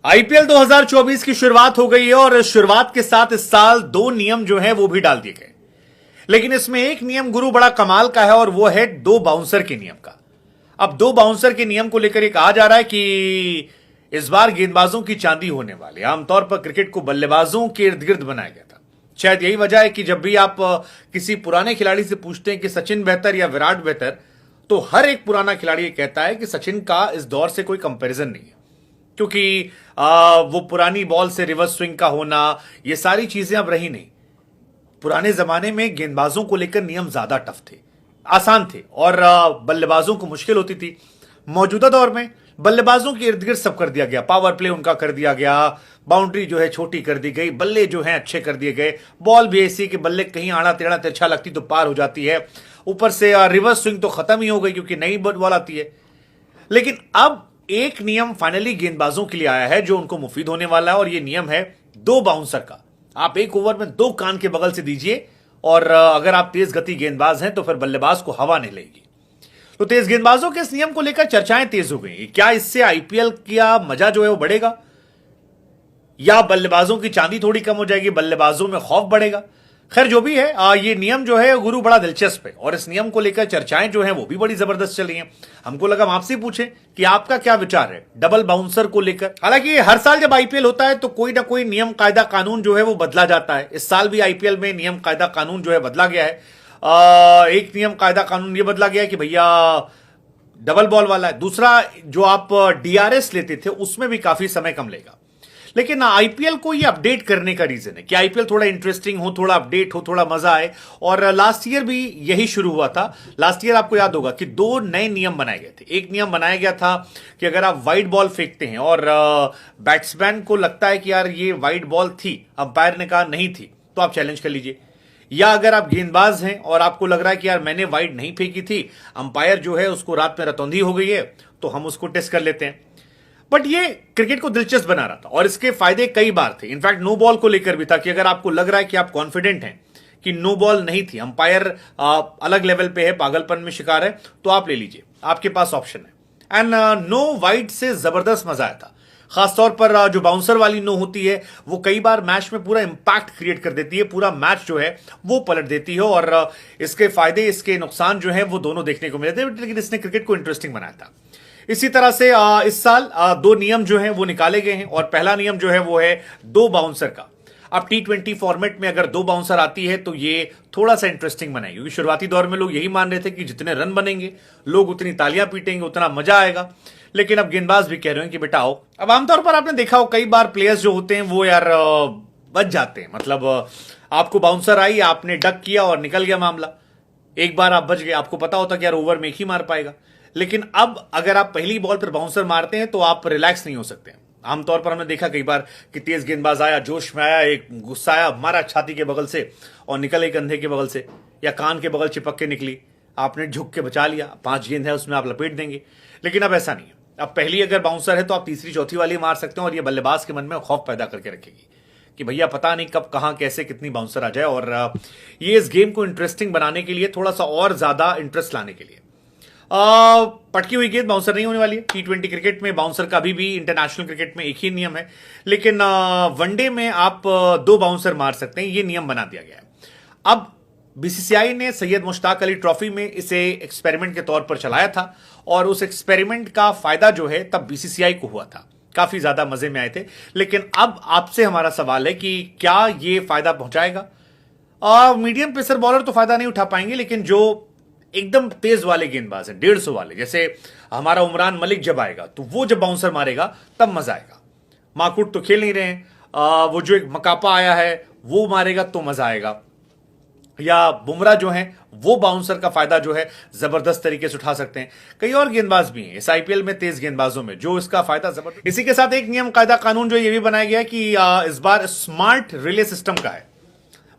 IPL 2024 की शुरुआत हो गई है और शुरुआत के साथ इस साल दो नियम जो हैं वो भी डाल दिए गए। लेकिन इसमें एक नियम गुरु बड़ा कमाल का है और वो है दो बाउंसर के नियम का। अब दो बाउंसर के नियम को लेकर ये कहा जा रहा है कि इस बार गेंदबाजों की चांदी होने वाली। आमतौर पर क्रिकेट को बल्लेबाजों के इर्द गिर्द बनाया गया था। शायद यही वजह है कि जब भी आप किसी पुराने खिलाड़ी से पूछते हैं कि सचिन बेहतर या विराट बेहतर, तो हर एक पुराना खिलाड़ी ये कहता है कि सचिन का इस दौर से कोई कंपैरिजन नहीं है, क्योंकि वो पुरानी बॉल से रिवर्स स्विंग का होना, ये सारी चीजें अब रही नहीं। पुराने जमाने में गेंदबाजों को लेकर नियम ज्यादा टफ थे, आसान थे और बल्लेबाजों को मुश्किल होती थी। मौजूदा दौर में बल्लेबाजों के इर्द गिर्द सब कर दिया गया, पावर प्ले उनका कर दिया गया, बाउंड्री जो है छोटी कर दी गई, बल्ले जो हैं अच्छे कर दिए गए, बॉल भी ऐसी कि बल्ले कहीं आड़ा टेढ़ा तिरछा लगती तो पार हो जाती है, ऊपर से रिवर्स स्विंग तो खत्म ही हो गई क्योंकि नई बॉल आती है। लेकिन अब एक नियम फाइनली गेंदबाजों के लिए आया है जो उनको मुफीद होने वाला है और यह नियम है दो बाउंसर का। आप एक ओवर में दो कान के बगल से दीजिए और अगर आप तेज गति गेंदबाज हैं तो फिर बल्लेबाज को हवा नहीं लगेगी। तो तेज गेंदबाजों के इस नियम को लेकर चर्चाएं तेज हो गई। क्या इससे आईपीएल का मजा जो है वो बढ़ेगा या बल्लेबाजों की चांदी थोड़ी कम हो जाएगी, बल्लेबाजों में खौफ बढ़ेगा? खैर जो भी है, ये नियम जो है गुरु बड़ा दिलचस्प है और इस नियम को लेकर चर्चाएं जो हैं वो भी बड़ी जबरदस्त चल रही हैं। हमको लगा हम आपसे पूछें कि आपका क्या विचार है डबल बाउंसर को लेकर। हालांकि हर साल जब आईपीएल होता है तो कोई ना कोई नियम कायदा कानून जो है वो बदला जाता है। इस साल भी आईपीएल में नियम कायदा कानून जो है बदला गया है। एक नियम कायदा कानून ये बदला गया है कि भैया डबल बॉल वाला है। दूसरा, जो आप डीआरएस लेते थे उसमें भी काफी समय कम लेगा। लेकिन आईपीएल को ये अपडेट करने का रीजन है कि आईपीएल थोड़ा इंटरेस्टिंग हो, थोड़ा अपडेट हो, थोड़ा मजा आए। और लास्ट ईयर भी यही शुरू हुआ था। लास्ट ईयर आपको याद होगा कि दो नए नियम बनाए गए थे। एक नियम बनाया गया था कि अगर आप वाइड बॉल फेंकते हैं और बैट्समैन को लगता है कि यार ये वाइड बॉल थी, अंपायर ने कहा नहीं थी, तो आप चैलेंज कर लीजिए। या अगर आप गेंदबाज हैं और आपको लग रहा है कि यार मैंने वाइड नहीं फेंकी थी, अंपायर जो है उसको रात में रतौंधी हो गई है, तो हम उसको टेस्ट कर लेते हैं। बट ये क्रिकेट को दिलचस्प बना रहा था और इसके फायदे कई बार थे। इनफैक्ट नो बॉल को लेकर भी था कि अगर आपको लग रहा है कि आप कॉन्फिडेंट हैं कि नो बॉल नहीं थी, अंपायर अलग लेवल पे है, पागलपन में शिकार है, तो आप ले लीजिए, आपके पास ऑप्शन है। एंड नो वाइड से जबरदस्त मजा आया था। खासतौर पर जो बाउंसर वाली नो होती है वो कई बार मैच में पूरा इंपैक्ट क्रिएट कर देती है, पूरा मैच जो है वो पलट देती है और इसके फायदे इसके नुकसान जो है वो दोनों देखने को मिले थे। लेकिन इसने क्रिकेट को इंटरेस्टिंग बनाया था। इसी तरह से इस साल दो नियम जो हैं वो निकाले गए हैं और पहला नियम जो है वो है दो बाउंसर का। अब T20 फॉर्मेट में अगर दो बाउंसर आती है तो ये थोड़ा सा इंटरेस्टिंग बनाएगी, क्योंकि शुरुआती दौर में लोग यही मान रहे थे कि जितने रन बनेंगे लोग उतनी तालियां पीटेंगे, उतना मजा आएगा। लेकिन अब गेंदबाज भी कह रहे हैं कि बेटा आओ। अब आमतौर पर आपने देखा हो कई बार प्लेयर्स जो होते हैं वो यार बच जाते हैं। मतलब आपको बाउंसर आई, आपने डक किया और निकल गया मामला। एक बार आप बच गए, आपको पता होता कि यार ओवर में एक ही मार पाएगा। लेकिन अब अगर आप पहली बॉल पर बाउंसर मारते हैं तो आप रिलैक्स नहीं हो सकते। आमतौर पर हमने देखा कई बार कि तेज गेंदबाज आया, जोश में आया, एक गुस्सा आया, मारा छाती के बगल से और निकल एक कंधे के बगल से या कान के बगल चिपक के निकली, आपने झुक के बचा लिया। 5 गेंद है उसमें आप लपेट देंगे। लेकिन अब ऐसा नहीं है। अब पहली अगर बाउंसर है तो आप तीसरी चौथी वाली मार सकते हैं और ये बल्लेबाज के मन में खौफ पैदा करके रखेगी कि भैया पता नहीं कब कहां कैसे कितनी बाउंसर आ जाए। और ये इस गेम को इंटरेस्टिंग बनाने के लिए, थोड़ा सा और ज्यादा इंटरेस्ट लाने के लिए, पटकी हुई गेंद बाउंसर नहीं होने वाली है। T20 क्रिकेट में बाउंसर का अभी भी इंटरनेशनल क्रिकेट में एक ही नियम है, लेकिन वनडे में आप दो बाउंसर मार सकते हैं, ये नियम बना दिया गया है। अब बीसीसीआई ने सैयद मुश्ताक अली ट्रॉफी में इसे एक्सपेरिमेंट के तौर पर चलाया था और उस एक्सपेरिमेंट का फायदा जो है तब बीसीसीआई को हुआ था, काफी ज्यादा मजे में आए थे। लेकिन अब आपसे हमारा सवाल है कि क्या ये फायदा पहुंचाएगा? मीडियम पेसर बॉलर तो फायदा नहीं उठा पाएंगे, लेकिन जो एकदम तेज वाले गेंदबाज हैं, 150 वाले, जैसे हमारा उमरान मलिक जब आएगा तो वो जब बाउंसर मारेगा तब मजा आएगा। माकुट तो खेल नहीं रहे हैं, वो जो एक मकापा आया है वो मारेगा तो मजा आएगा। या बुमराह जो हैं वो बाउंसर का फायदा जो है जबरदस्त तरीके से उठा सकते हैं। कई और गेंदबाज भी हैं इस आईपीएल में तेज गेंदबाजों में जो इसका फायदा जबरदस्त। इसी के साथ एक नियम कायदा कानून जो ये भी बनाया गया है कि इस बार स्मार्ट रिले सिस्टम का है।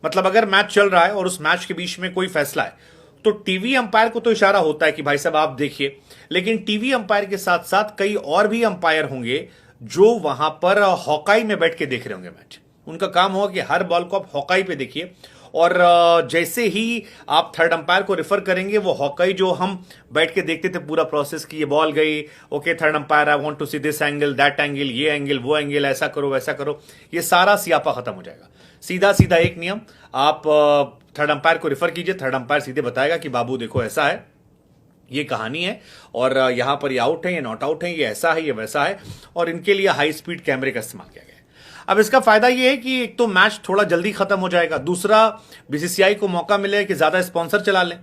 मतलब अगर मैच चल रहा है और उस मैच के बीच में कोई फैसला है तो टीवी अंपायर को तो इशारा होता है कि भाई साहब आप देखिए, लेकिन टीवी अंपायर के साथ साथ कई और भी अंपायर होंगे जो वहां पर हॉकाई में बैठ के देख रहे होंगे मैच। उनका काम होगा कि हर बॉल को आप हॉकाई पे देखिए और जैसे ही आप थर्ड अंपायर को रेफर करेंगे, वो हॉकाई जो हम बैठ के देखते थे पूरा प्रोसेस की, ये बॉल गई, okay third umpire I want to see this angle, that angle, ये एंगल, वो एंगल, ऐसा करो वैसा करो, ये सारा सियापा खत्म हो जाएगा। सीधा सीधा एक नियम, आप थर्ड अंपायर को रेफर कीजिए, थर्ड अंपायर सीधे बताएगा कि बाबू देखो ऐसा है, ये कहानी है, और यहां पर ये आउट है, ये नॉट आउट है, ये ऐसा है, ये वैसा है, और इनके लिए हाई स्पीड कैमरे का इस्तेमाल किया गया है। अब इसका फायदा ये है कि एक तो मैच थोड़ा जल्दी खत्म हो जाएगा, दूसरा बीसीसीआई को मौका मिलेगा कि ज्यादा स्पॉन्सर चला लें,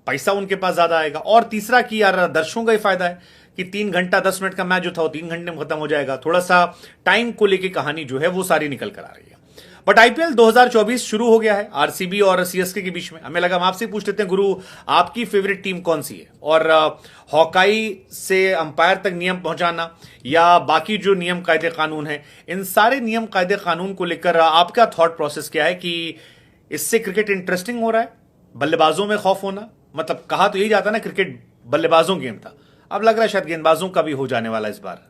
पैसा उनके पास ज्यादा आएगा, और तीसरा कि यार दर्शकों का ही फायदा है कि 3 घंटा 10 मिनट का मैच जो था वो 3 घंटे में खत्म हो जाएगा। थोड़ा सा टाइम को लेके कहानी जो है वो सारी निकल कर आ रही है। बट आईपीएल 2024 शुरू हो गया है आरसीबी और सीएसके के बीच में। हमें लगा हम आपसे पूछ लेते हैं, गुरु आपकी फेवरेट टीम कौन सी है, और हॉकाई से अंपायर तक नियम पहुंचाना या बाकी जो नियम कायदे कानून है, इन सारे नियम कायदे कानून को लेकर आपका थॉट प्रोसेस क्या है कि इससे क्रिकेट इंटरेस्टिंग हो रहा है, बल्लेबाजों में खौफ होना, मतलब कहा तो यही जाता ना क्रिकेट बल्लेबाजों गेम था, अब लग रहा है शायद गेंदबाजों का भी हो जाने वाला इस बार।